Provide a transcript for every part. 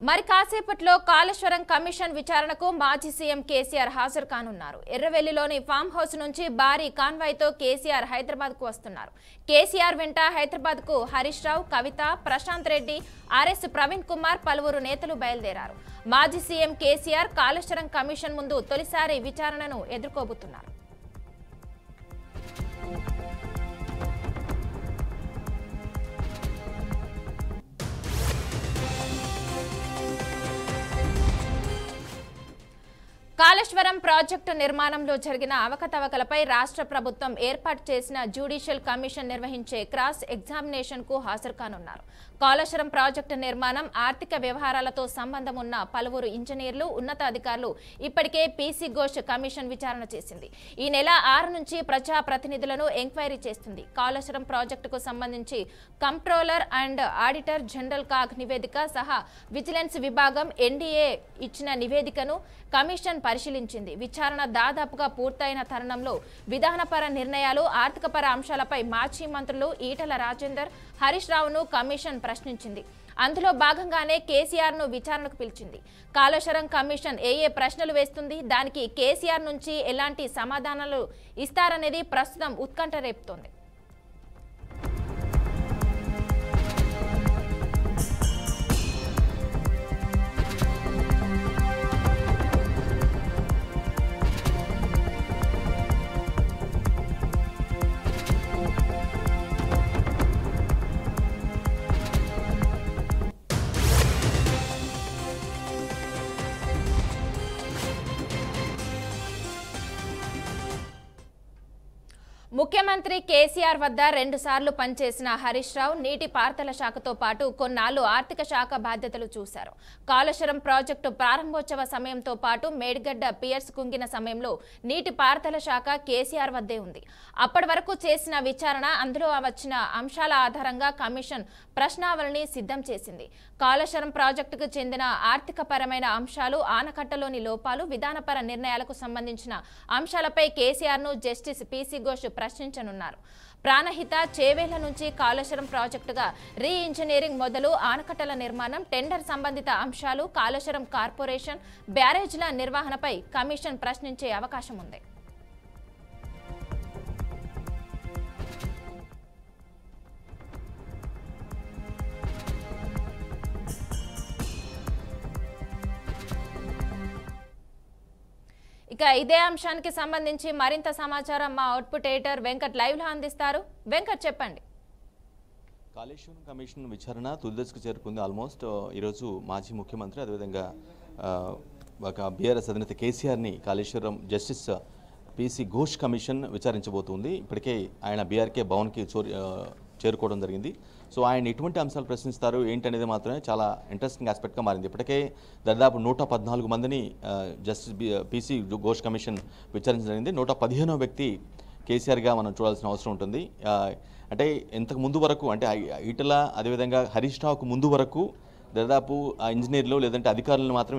మరి కాసేపట్లో కాళేశ్వరం కమిషన్ విచారణకు మాజీ సీఎం కేసీఆర్ హాజరు కానున్నారు. ఎర్రవెల్లిలోని ఫామ్ హౌస్ నుంచి భారీ కాన్వాయ్తో కేసీఆర్ హైదరాబాద్కు వస్తున్నారు. కేసీఆర్ వెంట హైదరాబాద్కు హరీష్ రావు, కవిత, ప్రశాంత్ రెడ్డి, ఆర్ఎస్ ప్రవీణ్ కుమార్ పలువురు నేతలు బయలుదేరారు. మాజీ సీఎం కేసీఆర్ కాళేశ్వరం కమిషన్ ముందు తొలిసారి విచారణను ఎదుర్కోబోతున్నారు. కాళేశ్వరం ప్రాజెక్టు నిర్మాణంలో జరిగిన అవకతవకలపై రాష్ట్ర ప్రభుత్వం ఏర్పాటు చేసిన జ్యుడిషియల్ కమిషన్ నిర్వహించే క్రాస్ ఎగ్జామినేషన్కు హాజరు కానున్నారు. కాళేశ్వరం ప్రాజెక్టు నిర్మాణం, ఆర్థిక వ్యవహారాలతో సంబంధం ఉన్న పలువురు ఇంజనీర్లు, ఉన్నతాధికారులు ఇప్పటికే పీసీ ఘోష్ కమిషన్ విచారణ చేసింది. ఈ నెల 6 నుంచి ప్రజాప్రతినిధులను ఎంక్వైరీ చేస్తుంది. కాళేశ్వరం ప్రాజెక్టుకు సంబంధించి comptroller and auditor general CAG నివేదిక సహా విజిలెన్స్ విభాగం ఎన్డీఏ ఇచ్చిన నివేదికను కమిషన్ పరిశీలించింది. విచారణ దాదాపుగా పూర్తయిన తరుణంలో విధానపర నిర్ణయాలు, ఆర్థికపర అంశాలపై మాజీ మంత్రులు ఈటల రాజేందర్, హరీష్ రావును కమిషన్ ప్రశ్నించింది. అందులో భాగంగానే కేసీఆర్ ను విచారణకు పిలిచింది. కాళేశ్వరం కమిషన్ ఏ ప్రశ్నలు వేస్తుంది, దానికి కేసీఆర్ నుంచి ఎలాంటి సమాధానాలు ఇస్తారనేది ప్రస్తుతం ఉత్కంఠ రేపుతోంది. ముఖ్యమంత్రి కేసీఆర్ వద్ద 2 సార్లు పనిచేసిన హరీష్ రావు నీటి పారుదల శాఖతో పాటు కొన్నాళ్లు ఆర్థిక శాఖ బాధ్యతలు చూశారు. కాళేశ్వరం ప్రాజెక్టు ప్రారంభోత్సవ సమయంతో పాటు మేడిగడ్డ పియర్స్ కుంగిన సమయంలో నీటి పారుదల శాఖ కేసీఆర్ వద్దే ఉంది. అప్పటి వరకు చేసిన విచారణ, అందులో వచ్చిన అంశాల ఆధారంగా కమిషన్ ప్రశ్నావళిని సిద్ధం చేసింది. కాళేశ్వరం ప్రాజెక్టుకు చెందిన ఆర్థికపరమైన అంశాలు, ఆనకట్టలోని లోపాలు, విధానపర నిర్ణయాలకు సంబంధించిన అంశాలపై కేసీఆర్ ను జస్టిస్ పీసీ ఘోష్ ప్రశ్నించనున్నారు. ప్రాణహిత, చేవేళ్ల నుంచి కాళేశ్వరం ప్రాజెక్టుగా రీ ఇంజనీరింగ్ మొదలు ఆనకట్టల నిర్మాణం, టెండర్ సంబంధిత అంశాలు, కాళేశ్వరం కార్పొరేషన్, బ్యారేజ్ల నిర్వహణపై కమిషన్ ప్రశ్నించే అవకాశం ఉంది. ఇక ఇదే అంశానికి సంబంధించి మరింత సమాచారం మా అవుట్పుట్ ఎడిటర్ వెంకట్ లైవ్ లో అందిస్తారు. వెంకట్, చెప్పండి. కాళేశ్వరం కమిషన్ విచారణ తుది దశకు చేరుకుంది. ఆల్మోస్ట్ ఈరోజు మాజీ ముఖ్యమంత్రి, అదేవిధంగా ఒక బీఆర్ఎస్ అధినేత కేసీఆర్ని Kaleshwaram justice PC Ghosh commission విచారించబోతుంది. ఇప్పటికే ఆయన బీఆర్కే భవన్కి చేరుకోవడం జరిగింది. సో ఆయన ఎటువంటి అంశాలు ప్రశ్నిస్తారు ఏంటనేది మాత్రమే చాలా ఇంట్రెస్టింగ్ ఆస్పెక్ట్గా మారింది. ఇప్పటికే దాదాపు 114 మందిని జస్టిస్ పీసీ ఘోష్ కమిషన్ విచారించడం జరిగింది. 115వ వ్యక్తి కేసీఆర్గా మనం చూడాల్సిన అవసరం ఉంటుంది. అంటే ఇంతకు ముందు వరకు, అంటే ఈటల అదేవిధంగా హరీష్ రావుకు ముందు వరకు దాదాపు ఇంజనీర్లు లేదంటే అధికారులను మాత్రం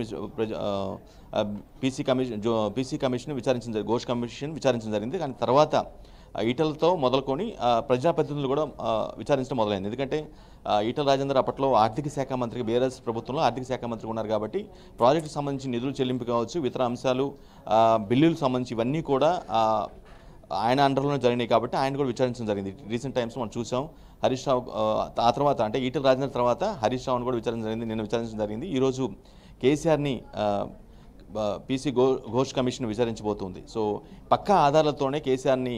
పీసీ కమిషన్ విచారించడం, ఘోష్ కమిషన్ విచారించడం జరిగింది. కానీ తర్వాత ఈటలతో మొదలుకొని ప్రజాప్రతినిధులు కూడా విచారించడం మొదలైంది. ఎందుకంటే ఈటల రాజేందర్ అప్పట్లో ఆర్థిక శాఖ మంత్రిగా, బీఆర్ఎస్ ప్రభుత్వంలో ఆర్థిక శాఖ మంత్రిగా ఉన్నారు కాబట్టి ప్రాజెక్టుకు సంబంధించి నిధులు చెల్లింపు కావచ్చు, ఇతర అంశాలు, బిల్లులకు సంబంధించి ఇవన్నీ కూడా ఆయన అండర్లోనే జరిగినాయి కాబట్టి ఆయన కూడా విచారించడం జరిగింది. రీసెంట్ టైమ్స్ మనం చూసాం. హరీష్ రావు ఆ తర్వాత, అంటే ఈటల రాజేందర్ తర్వాత హరీష్ రావును కూడా విచారించడం జరిగింది, నిన్న విచారించడం జరిగింది. ఈరోజు కేసీఆర్ని పీసీ ఘోష్ కమిషన్ విచారించబోతుంది. సో పక్కా ఆధారాలతోనే కేసీఆర్ని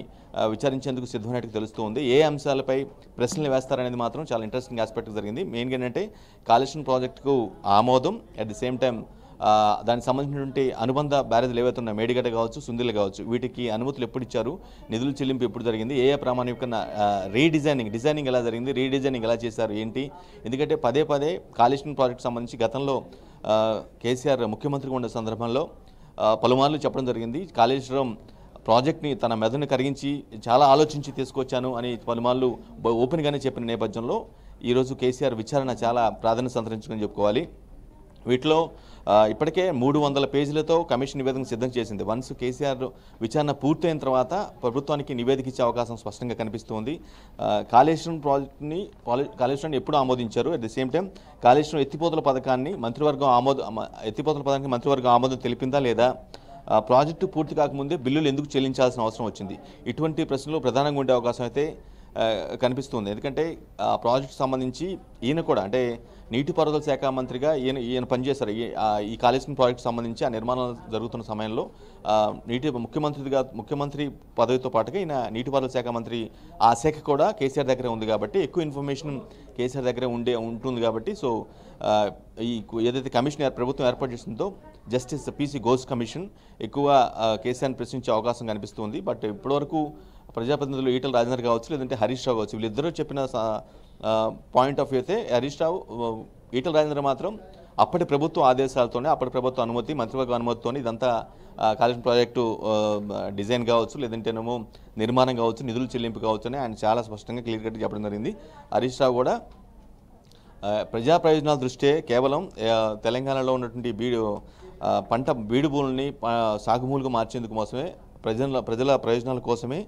విచారించేందుకు సిద్ధమైనట్టు తెలుస్తుంది. ఏ అంశాలపై ప్రశ్నలు వేస్తారనేది మాత్రం చాలా ఇంట్రెస్టింగ్ ఆస్పెక్ట్ జరిగింది. మెయిన్గా ఏంటంటే కాళేశ్వరం ప్రాజెక్టుకు ఆమోదం, అట్ ది సేమ్ టైం దానికి సంబంధించినటువంటి అనుబంధ బ్యారేజ్లు ఏవైతే ఉన్నాయో, మేడిగడ్డ కావచ్చు, సుందిల కావచ్చు, వీటికి అనుమతులు ఎప్పుడు ఇచ్చారు, నిధులు చెల్లింపు ఎప్పుడు జరిగింది, ఏ ప్రామాణికంగా డిజైనింగ్ ఎలా జరిగింది, రీడిజైనింగ్ ఎలా చేశారు ఏంటి. ఎందుకంటే పదే కాళేశ్వరం ప్రాజెక్టు సంబంధించి గతంలో కేసీఆర్ ముఖ్యమంత్రిగా ఉన్న సందర్భంలో పలుమార్లు చెప్పడం జరిగింది. కాళేశ్వరం ప్రాజెక్ట్ని తన మెదడుని కరిగించి చాలా ఆలోచించి తీసుకొచ్చాను అని పలుమార్లు ఓపెన్గానే చెప్పిన నేపథ్యంలో ఈరోజు కేసీఆర్ విచారణ చాలా ప్రాధాన్యత సంతరించుకొని చెప్పుకోవాలి. వీటిలో ఇప్పటికే 300 పేజీలతో కమిషన్ నివేదిక సిద్ధం చేసింది. వన్స్ కేసీఆర్ విచారణ పూర్తయిన తర్వాత ప్రభుత్వానికి నివేదిక ఇచ్చే అవకాశం స్పష్టంగా కనిపిస్తుంది. కాళేశ్వరం కాళేశ్వరాన్ని ఎప్పుడు ఆమోదించారు, at the same time Kaleshwaram ఎత్తిపోతల పథకానికి మంత్రివర్గం ఆమోదం తెలిపిందా లేదా, ప్రాజెక్టు పూర్తి కాకముందే బిల్లులు ఎందుకు చెల్లించాల్సిన అవసరం వచ్చింది, ఇటువంటి ప్రశ్నలు ప్రధానంగా ఉండే అవకాశం అయితే కనిపిస్తుంది. ఎందుకంటే ఆ ప్రాజెక్టు సంబంధించి ఈయన కూడా అంటే నీటిపారుదల శాఖ మంత్రిగా ఈయన పనిచేశారు. ఈ కాళేశ్వరం ప్రాజెక్టు సంబంధించి ఆ నిర్మాణం జరుగుతున్న సమయంలో ముఖ్యమంత్రి పదవితో పాటుగా ఈయన నీటిపారుదల శాఖ మంత్రి, ఆ శాఖ కూడా కేసీఆర్ దగ్గరే ఉంది కాబట్టి ఎక్కువ ఇన్ఫర్మేషన్ కేసీఆర్ దగ్గరే ఉంటుంది కాబట్టి సో ఈ ఏదైతే కమిషన్ ప్రభుత్వం ఏర్పాటు చేస్తుందో జస్టిస్ పీసీ ఘోష్ కమిషన్ ఎక్కువ కేసీఆర్ని ప్రశ్నించే అవకాశం కనిపిస్తుంది. బట్ ఇప్పటివరకు ప్రజాప్రతినిధులు ఈటల రాజేందర్ కావచ్చు, లేదంటే హరీష్ రావు కావచ్చు, వీళ్ళిద్దరూ చెప్పిన పాయింట్ ఆఫ్ వ్యూ అయితే హరీష్ రావు, ఈటల రాజేందర్ మాత్రం అప్పటి ప్రభుత్వ ఆదేశాలతోనే, అప్పటి ప్రభుత్వ అనుమతి, మంత్రివర్గ అనుమతితోనే ఇదంతా కాళేశ్వరం ప్రాజెక్టు డిజైన్ కావచ్చు, లేదంటేనేమో నిర్మాణం కావచ్చు, నిధులు చెల్లింపు కావచ్చు అని ఆయన చాలా స్పష్టంగా క్లియర్ కట్గా చెప్పడం జరిగింది. హరీష్ రావు కూడా ప్రజా ప్రయోజనాల దృష్ట్యా కేవలం తెలంగాణలో ఉన్నటువంటి బీడు భూములని సాగుభూములుగా మార్చేందుకు కోసమే, ప్రజల ప్రయోజనాల కోసమే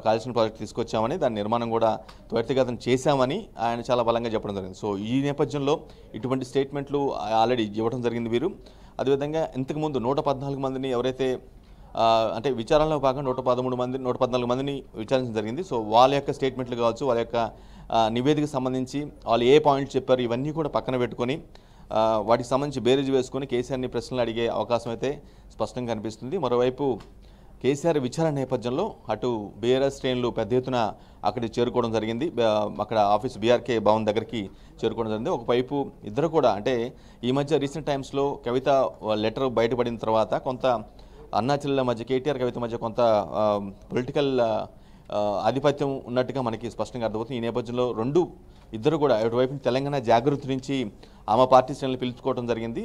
కాళేశ్వరం ప్రాజెక్టు తీసుకొచ్చామని, దాని నిర్మాణం కూడా త్వరితగతిన చేశామని ఆయన చాలా బలంగా చెప్పడం జరిగింది. సో ఈ నేపథ్యంలో ఇటువంటి స్టేట్మెంట్లు ఆల్రెడీ ఇవ్వడం జరిగింది వీరు. అదేవిధంగా ఇంతకుముందు 114 మందిని ఎవరైతే అంటే విచారణలో భాగంగా 114 మందిని విచారించడం జరిగింది. సో వాళ్ళ యొక్క స్టేట్మెంట్లు కావచ్చు, వాళ్ళ యొక్క నివేదికకు సంబంధించి వాళ్ళు ఏ పాయింట్స్ చెప్పారు ఇవన్నీ కూడా పక్కన పెట్టుకొని వాటికి సంబంధించి బేరీజు వేసుకొని కేసీఆర్ని ప్రశ్నలు అడిగే అవకాశం అయితే స్పష్టంగా కనిపిస్తుంది. మరోవైపు కేసీఆర్ విచారణ నేపథ్యంలో అటు బీఆర్ఎస్ శ్రేణులు పెద్ద ఎత్తున అక్కడికి చేరుకోవడం జరిగింది. అక్కడ ఆఫీస్ బీఆర్కే భవన్ దగ్గరికి చేరుకోవడం జరిగింది. ఒకవైపు ఇద్దరు కూడా అంటే ఈ మధ్య రీసెంట్ టైమ్స్లో కవిత లెటర్ బయటపడిన తర్వాత కొంత అన్నా చెల్లెల మధ్య, కేటీఆర్ కవిత మధ్య కొంత పొలిటికల్ ఆధిపత్యం ఉన్నట్టుగా మనకి స్పష్టంగా అర్థమవుతుంది. ఈ నేపథ్యంలో ఇద్దరు కూడా అటువైపు తెలంగాణ జాగృతి నుంచి ఆమె పార్టీ శ్రేణులను పిలుచుకోవడం జరిగింది.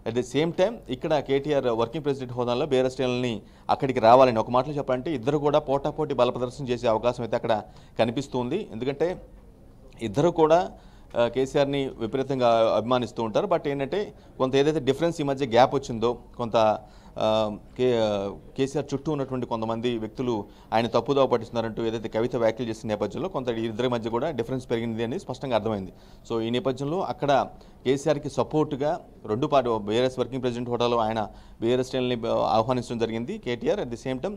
అట్ ది సేమ్ టైం ఇక్కడ కేటీఆర్ వర్కింగ్ ప్రెసిడెంట్ హోదాలో బీఆర్ఎస్ శ్రేణులని అక్కడికి రావాలని ఒక మాటలో చెప్పాలంటే ఇద్దరు కూడా పోటాపోటీ బల ప్రదర్శన చేసే అవకాశం అయితే అక్కడ కనిపిస్తుంది. ఎందుకంటే ఇద్దరు కూడా కేసీఆర్ని విపరీతంగా అభిమానిస్తూ ఉంటారు. బట్ ఏంటంటే కొంత ఏదైతే డిఫరెన్స్ ఈ మధ్య గ్యాప్ వచ్చిందో, కొంత కేసీఆర్ చుట్టూ ఉన్నటువంటి కొంతమంది వ్యక్తులు ఆయన తప్పుదోవ పట్టిస్తున్నారంటూ ఏదైతే కవిత వ్యాఖ్యలు చేసిన నేపథ్యంలో కొంత ఇద్దరి మధ్య కూడా డిఫరెన్స్ పెరిగింది అని స్పష్టంగా అర్థమైంది. సో ఈ నేపథ్యంలో అక్కడ కేసీఆర్కి సపోర్టుగా బీఆర్ఎస్ వర్కింగ్ ప్రెసిడెంట్ హోదాలో ఆయన బీఆర్ఎస్ శ్రేణుల్ని ఆహ్వానించడం జరిగింది KTR. At the same time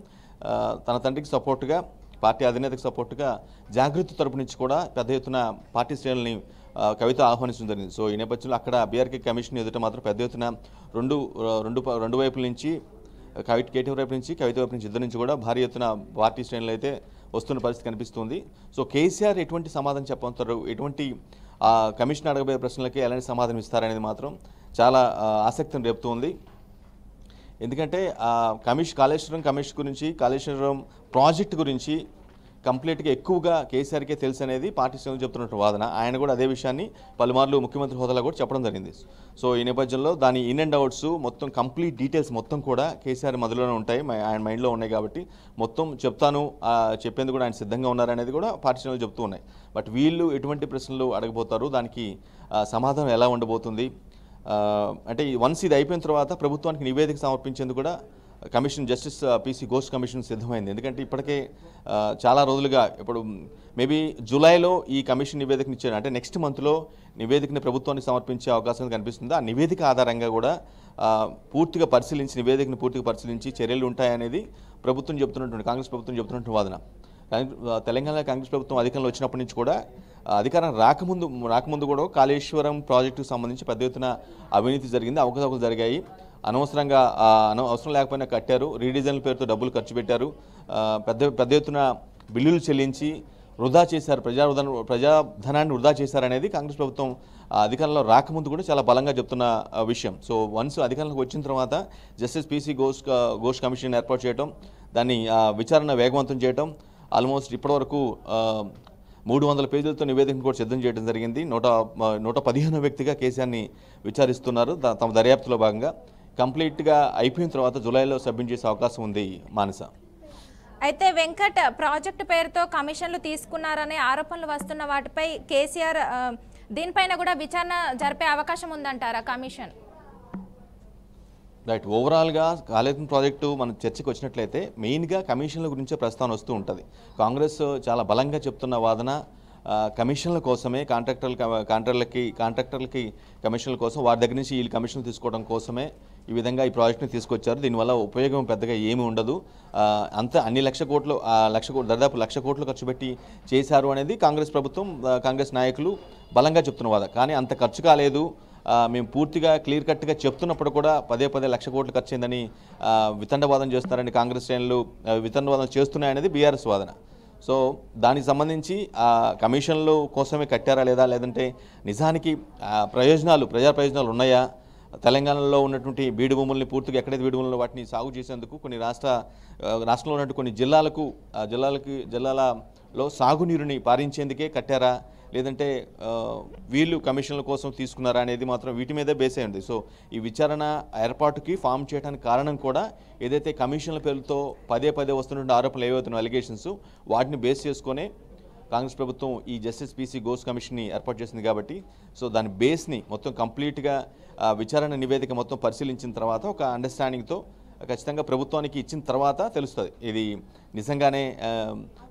తన తండ్రికి సపోర్టుగా, పార్టీ అధినేతకు సపోర్టుగా జాగృతి తరపు నుంచి కూడా పెద్ద ఎత్తున పార్టీ శ్రేణుల్ని కవిత ఆహ్వానించడం జరిగింది. సో ఈ నేపథ్యంలో అక్కడ బీఆర్కే కమిషన్ ఎదుట మాత్రం పెద్ద ఎత్తున రెండు వైపుల నుంచి కేటీఆర్ వైపు నుంచి, కవిత వైపు నుంచి, ఇద్దరు నుంచి కూడా భారీ ఎత్తున పార్టీ శ్రేణులు అయితే వస్తున్న పరిస్థితి కనిపిస్తుంది. సో కేసీఆర్ ఎటువంటి సమాధానం చెప్పంటారు, ఎటువంటి కమిషన్ అడగబోయే ప్రశ్నలకి ఎలాంటి సమాధానం ఇస్తారనేది మాత్రం చాలా ఆసక్తిని రేపుతుంది. ఎందుకంటే కాళేశ్వరం కమిషన్ గురించి, కాళేశ్వరం ప్రాజెక్టు గురించి కంప్లీట్గా ఎక్కువగా కేసీఆర్కే తెలుసు అనేది పార్టీ శ్రేణులు చెప్తున్నట్టు వాదన. ఆయన కూడా అదే విషయాన్ని పలుమార్లు ముఖ్యమంత్రి హోదాలో కూడా చెప్పడం జరిగింది. సో ఈ నేపథ్యంలో దాని ఇన్ అండ్ అవుట్స్ మొత్తం కంప్లీట్ డీటెయిల్స్ మొత్తం కూడా కేసీఆర్ మధ్యలోనే ఉంటాయి, ఆయన మైండ్లో ఉన్నాయి కాబట్టి మొత్తం చెప్తాను, చెప్పేందుకు కూడా ఆయన సిద్ధంగా ఉన్నారనేది కూడా పార్టీ శ్రేణులు చెప్తూ ఉన్నాయి. బట్ వీళ్ళు ఎటువంటి ప్రశ్నలు అడగబోతారు, దానికి సమాధానం ఎలా ఉండబోతుంది అంటే వన్స్ ఇది అయిపోయిన తర్వాత ప్రభుత్వానికి నివేదిక సమర్పించేందుకు కూడా commission justice PC Ghosh commission సిద్ధమైంది. ఎందుకంటే ఇప్పటికే చాలా రోజులుగా ఇప్పుడు మేబీ జూలైలో ఈ కమిషన్ నివేదికను ఇచ్చారు, అంటే నెక్స్ట్ మంత్లో నివేదికని ప్రభుత్వానికి సమర్పించే అవకాశం కనిపిస్తుంది. ఆ నివేదిక ఆధారంగా కూడా నివేదికను పూర్తిగా పరిశీలించి చర్యలు ఉంటాయనేది కాంగ్రెస్ ప్రభుత్వం చెబుతున్నటువంటి వాదన. తెలంగాణ కాంగ్రెస్ ప్రభుత్వం అధికారంలో వచ్చినప్పటి నుంచి కూడా అధికారం రాకముందు కూడా కాళేశ్వరం ప్రాజెక్టుకు సంబంధించి పెద్ద ఎత్తున అవినీతి జరిగింది, అవకతవకలు జరిగాయి. అవసరం లేకపోయినా కట్టారు, రీడిజైన్ పేరుతో డబ్బులు ఖర్చు పెట్టారు, పెద్ద ఎత్తున బిల్లులు చెల్లించి వృధా చేశారు, ప్రజాధనాన్ని వృధా చేశారనేది కాంగ్రెస్ ప్రభుత్వం అధికారంలో రాకముందు కూడా చాలా బలంగా చెప్తున్న విషయం. సో వన్స్ అధికారంలోకి వచ్చిన తర్వాత జస్టిస్ పీసీ ఘోష్ కమిషన్ ఏర్పాటు చేయడం, దాన్ని విచారణ వేగవంతం చేయడం, ఆల్మోస్ట్ ఇప్పటివరకు 300 పేజీలతో నివేదికను కూడా సిద్ధం చేయడం జరిగింది. 115వ వ్యక్తిగా కేసీఆర్ని విచారిస్తున్నారు. తమ దర్యాప్తులో భాగంగా కంప్లీట్గా అయిపోయిన తర్వాత జూలైలో సబ్మిట్ చేసే అవకాశం ఉంది. మానస, అయితే వెంకట్, ప్రాజెక్టు పేరుతో కమిషన్లు తీసుకున్నారనే ఆరోపణలు వస్తున్న వాటిపై కేసీఆర్ దీనిపైన కూడా విచారణ జరిపే అవకాశం ఉందంటారా కమిషన్? రైట్, ఓవరాల్గా కాళేశ్వరం ప్రాజెక్టు మన చర్చకు వచ్చినట్లయితే మెయిన్గా కమిషన్ల గురించే ప్రస్తావన వస్తూ ఉంటుంది. కాంగ్రెస్ చాలా బలంగా చెప్తున్న వాదన కమిషన్ల కోసమే, కాంట్రాక్టర్లకి కమిషన్ల కోసం, వారి దగ్గర నుంచి వీళ్ళు కమిషన్లు తీసుకోవడం కోసమే ఈ విధంగా ఈ ప్రాజెక్ట్ని తీసుకొచ్చారు. దీనివల్ల ఉపయోగం పెద్దగా ఏమీ ఉండదు, అన్ని దాదాపు 1,00,000 కోట్లు ఖర్చు పెట్టి చేశారు అనేది కాంగ్రెస్ ప్రభుత్వం, కాంగ్రెస్ నాయకులు బలంగా చెప్తున్న వాదన. కానీ అంత ఖర్చు కాలేదు, మేము పూర్తిగా క్లియర్ కట్గా చెప్తున్నప్పుడు కూడా పదే 1,00,000 కోట్లు ఖర్చు అయిందని వితండవాదం చేస్తున్నారని కాంగ్రెస్ శ్రేణులు వితండవాదం చేస్తున్నాయనేది బీఆర్ఎస్ వాదన. సో దానికి సంబంధించి కమిషన్లు కోసమే కట్టారా లేదా, లేదంటే నిజానికి ప్రజా ప్రయోజనాలు ఉన్నాయా, తెలంగాణలో ఉన్నటువంటి బీడు భూముల్ని పూర్తిగా ఎక్కడైతే బీడు భూములను వాటిని సాగు చేసేందుకు కొన్ని రాష్ట్రంలో ఉన్నటువంటి కొన్ని జిల్లాలలో సాగునీరుని పారించేందుకే కట్టారా, లేదంటే వీళ్ళు కమిషన్ల కోసం తీసుకున్నారా అనేది మాత్రం వీటి మీదే బేస్ అయి ఉంది. సో ఈ విచారణ ఏర్పాటుకి ఫామ్ చేయడానికి కారణం కూడా ఏదైతే కమిషన్ల పేరుతో పదే వస్తున్నటువంటి ఆరోపణలు ఏవవుతున్నాయో అలిగేషన్స్, వాటిని బేస్ చేసుకునే కాంగ్రెస్ ప్రభుత్వం ఈ జస్టిస్ పీసీ ఘోష్ కమిషన్ని ఏర్పాటు చేసింది కాబట్టి, సో దాని బేస్ని మొత్తం కంప్లీట్గా విచారణ నివేదిక మొత్తం పరిశీలించిన తర్వాత ఒక అండర్స్టాండింగ్తో ఖచ్చితంగా ప్రభుత్వానికి ఇచ్చిన తర్వాత తెలుస్తుంది ఇది నిజంగానే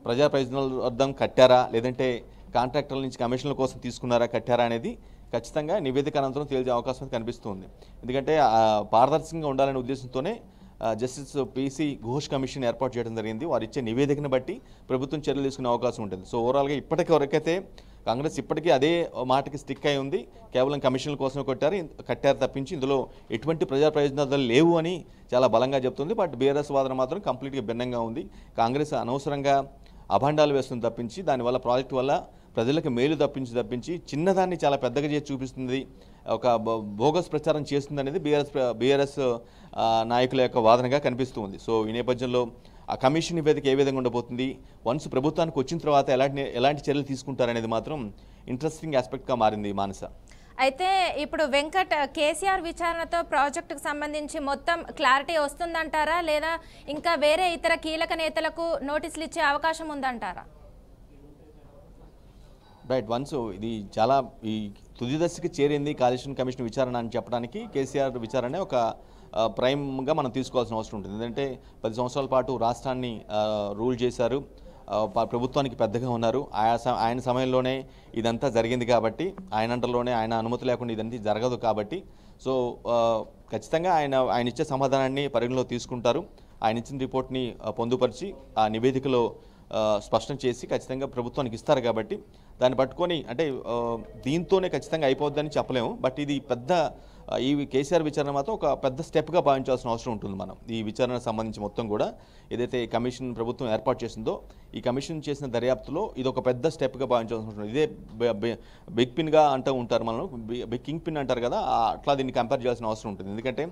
ప్రజా ప్రయోజనాల అర్థం కట్టారా, లేదంటే కాంట్రాక్టర్ల నుంచి కమిషన్ల కోసం తీసుకున్నారా, కట్టారా అనేది ఖచ్చితంగా నివేదిక అనంతరం తేల్చే అవకాశం కనిపిస్తుంది. ఎందుకంటే పారదర్శకంగా ఉండాలనే ఉద్దేశంతోనే జస్టిస్ పీసీ ఘోష్ కమిషన్ ఏర్పాటు చేయడం జరిగింది. వారు ఇచ్చే నివేదికను బట్టి ప్రభుత్వం చర్యలు తీసుకునే అవకాశం ఉంటుంది. సో ఓవరాల్గా ఇప్పటివరకైతే కాంగ్రెస్ ఇప్పటికీ అదే మాటకి స్టిక్ అయి ఉంది, కేవలం కమిషన్ల కోసం కట్టారు తప్పించి ఇందులో ఎటువంటి ప్రజా ప్రయోజనాలు లేవు అని చాలా బలంగా చెప్తుంది. బట్ బీఆర్ఎస్ వాదన మాత్రం కంప్లీట్గా భిన్నంగా ఉంది. కాంగ్రెస్ అనవసరంగా అభాండాలు వేస్తుంది తప్పించి, దానివల్ల ప్రాజెక్టు వల్ల ప్రజలకు మేలు తప్పించి చిన్నదాన్ని చాలా పెద్దగా చేసి చూపిస్తుంది, ఒక బోగస్ ప్రచారం చేస్తుంది అనేది బీఆర్ఎస్ నాయకుల యొక్క వాదనగా కనిపిస్తుంది. సో ఈ నేపథ్యంలో ఆ కమిషన్ నివేదిక ఏ విధంగా ఉండబోతుంది, వన్స్ ప్రభుత్వానికి వచ్చిన తర్వాత ఎలాంటి చర్యలు తీసుకుంటారనేది మాత్రం ఇంట్రెస్టింగ్ ఆస్పెక్ట్గా మారింది మానస. అయితే ఇప్పుడు వెంకట్, కేసీఆర్ విచారణతో ప్రాజెక్టుకు సంబంధించి మొత్తం క్లారిటీ వస్తుందంటారా, లేదా ఇంకా వేరే ఇతర కీలక నేతలకు నోటీసులు ఇచ్చే అవకాశం ఉందంటారా? రైట్, వన్స్ ఇది చాలా ఈ తుది దశకి చేరింది కాళేశ్వరం కమిషన్ విచారణ అని చెప్పడానికి కేసీఆర్ విచారణ ఒక ప్రైమ్గా మనం తీసుకోవాల్సిన అవసరం ఉంటుంది. ఎందుకంటే 10 సంవత్సరాల పాటు రాష్ట్రాన్ని రూల్ చేశారు, ప్రభుత్వానికి పెద్దగా ఉన్నారు, ఆయన సమయంలోనే ఇదంతా జరిగింది కాబట్టి, ఆయన అంటలోనే ఆయన అనుమతి లేకుండా ఇదంతా జరగదు కాబట్టి, సో ఖచ్చితంగా ఆయన ఇచ్చే సమాధానాన్ని పరిగణలో తీసుకుంటారు. ఆయన ఇచ్చిన రిపోర్ట్ని పొందుపరిచి ఆ నివేదికలో స్పష్టం చేసి ఖచ్చితంగా ప్రభుత్వానికి ఇస్తారు కాబట్టి దాన్ని పట్టుకొని, అంటే దీంతోనే ఖచ్చితంగా అయిపోద్దని చెప్పలేము. బట్ ఇది ఈ కేసీఆర్ విచారణ మాత్రం ఒక పెద్ద స్టెప్గా భావించాల్సిన అవసరం ఉంటుంది. మనం ఈ విచారణకు సంబంధించి మొత్తం కూడా ఏదైతే కమిషన్ ప్రభుత్వం ఏర్పాటు చేసిందో, ఈ కమిషన్ చేసిన దర్యాప్తులో ఇది ఒక పెద్ద స్టెప్గా భావించాల్సిన అవసరం ఉంటుంది. ఇదే బిగ్ పిన్గా అంటూ ఉంటారు, మనం బిగ్ కింగ్ పిన్ అంటారు కదా, అట్లా దీన్ని కంపేర్ చేయాల్సిన అవసరం ఉంటుంది. ఎందుకంటే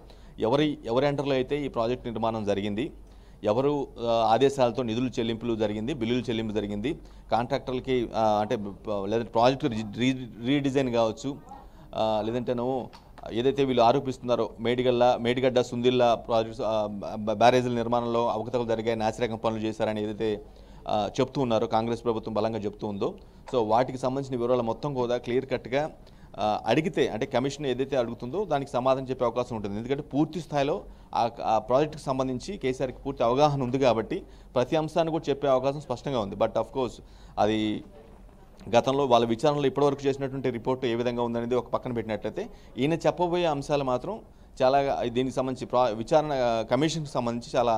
ఎవరి అండర్లో అయితే ఈ ప్రాజెక్ట్ నిర్మాణం జరిగింది, ఎవరు ఆదేశాలతో నిధులు చెల్లింపులు జరిగింది, బిల్లులు చెల్లింపు జరిగింది, కాంట్రాక్టర్లకి అంటే లేదంటే ప్రాజెక్టు రీడిజైన్ కావచ్చు, లేదంటేనో ఏదైతే వీళ్ళు ఆరోపిస్తున్నారో మేడిగడ్డ సుందిల్ల ప్రాజెక్ట్స్ బ్యారేజీల నిర్మాణంలో అవకతవకలు జరిగాయి, నాసిరకం పనులు చేశారని ఏదైతే చెప్తూ ఉన్నారో కాంగ్రెస్ ప్రభుత్వం బలంగా చెప్తూ ఉందో, సో వాటికి సంబంధించిన వివరాలు మొత్తం కూడా క్లియర్ కట్గా అడిగితే, అంటే కమిషన్ ఏదైతే అడుగుతుందో దానికి సమాధానం చెప్పే అవకాశం ఉంటుంది. ఎందుకంటే పూర్తి స్థాయిలో ఆ ప్రాజెక్టుకి సంబంధించి కేసీఆర్కి పూర్తి అవగాహన ఉంది కాబట్టి ప్రతి అంశాన్ని కూడా చెప్పే అవకాశం స్పష్టంగా ఉంది. బట్ ఆఫ్ కోర్స్ అది గతంలో వాళ్ళ విచారణలో ఇప్పటివరకు చేసినటువంటి రిపోర్టు ఏ విధంగా ఉందనేది ఒక పక్కన పెట్టినట్లయితే, ఈయన చెప్పబోయే అంశాలు మాత్రం చాలా దీనికి సంబంధించి విచారణ కమిషన్కి సంబంధించి చాలా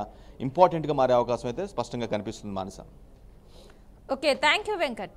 ఇంపార్టెంట్గా మారే అవకాశం అయితే స్పష్టంగా కనిపిస్తుంది Manasa. Okay, thank you Venkat.